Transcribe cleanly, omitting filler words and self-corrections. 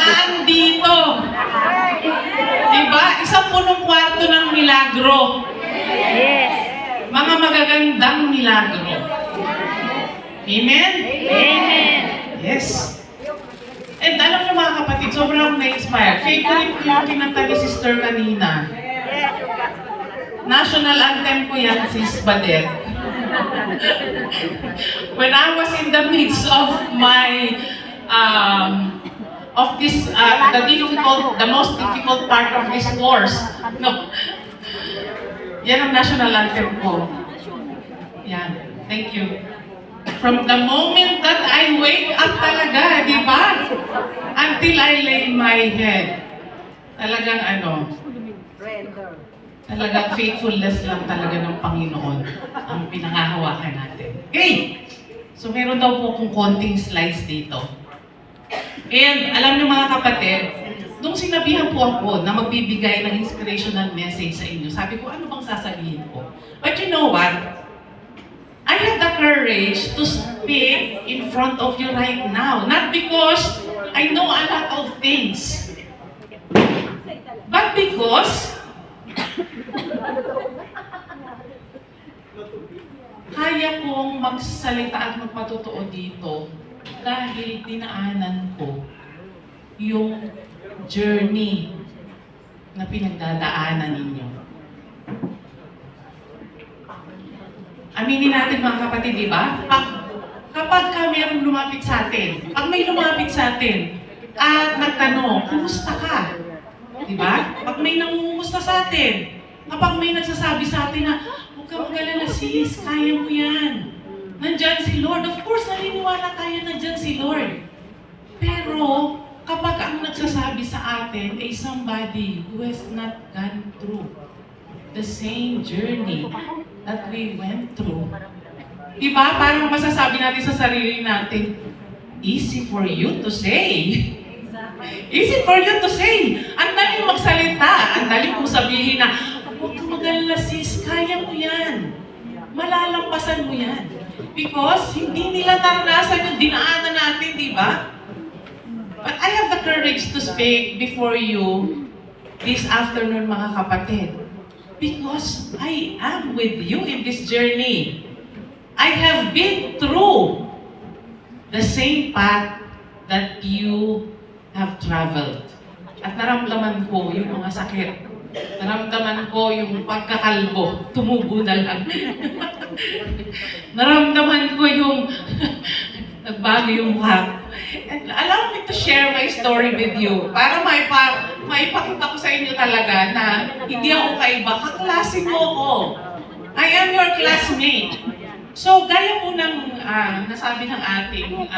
dumaan dito. Diba? Isang punong kwarto ng milagro. Yes. Mga magagandang milagro. Amen? Amen. Yes. And alam niyo mga kapatid, sobrang akong na-inspire. Favorite ko yung kinanta ni Sister kanina. National anthem ko yan, Sis Badet. When I was in the midst of my, the most difficult part of this course, no, yan ang national anthem ko. Yan, thank you. From the moment that I wake up talaga, di ba? Until I lay my head. Talagang talagang faithfulness lang talaga ng Panginoon ang pinangahawakan natin. Okay! So meron daw po kung konting slides dito. And alam niyo mga kapatid, nung sinabihan po ako na magbibigay ng inspirational message sa inyo, sabi ko, ano bang sasabihin ko? But you know what? I have the courage to speak in front of you right now. Not because I know a lot of things, but because kaya kong magsalita at magpatotoo dito dahil dinaanan ko yung journey na pinagdadaanan ninyo. Aminin natin mga kapatid, di ba? Kapag mayroong lumapit sa atin, pag may lumapit sa atin at nagtanong, kumusta ka? Di ba? Pag may nangungumusta sa atin, kapag may nagsasabi sa atin na, huwag ka mag-alala sis, kaya mo yan. Nandyan si Lord. Of course, naniniwala tayo nandyan si Lord. Pero, kapag ang nagsasabi sa atin ay somebody who has not gone through the same journey that we went through. Diba? Parang masasabi natin sa sarili natin, easy for you to say. Easy for you to say. Ang daling magsalita. Ang daling mong sabihin na, huwag kang mag-alala sis, kaya mo yan. Malalampasan mo yan. Because hindi nila naranasan yung dinaanan natin, di ba? But I have the courage to speak before you this afternoon, mga kapatid. Because I am with you in this journey. I have been through the same path that you have traveled. At naramdaman ko yung mga sakit. Naramdaman ko yung pagkakalbo. Tumubo na lang. Naramdaman ko yung nagbago yung mukha. And allow me to share my story with you para maipakita ko sa inyo talaga na hindi ako kaiba. Kaklase mo ako. I am your classmate. So, gaya po ng nasabi ng ating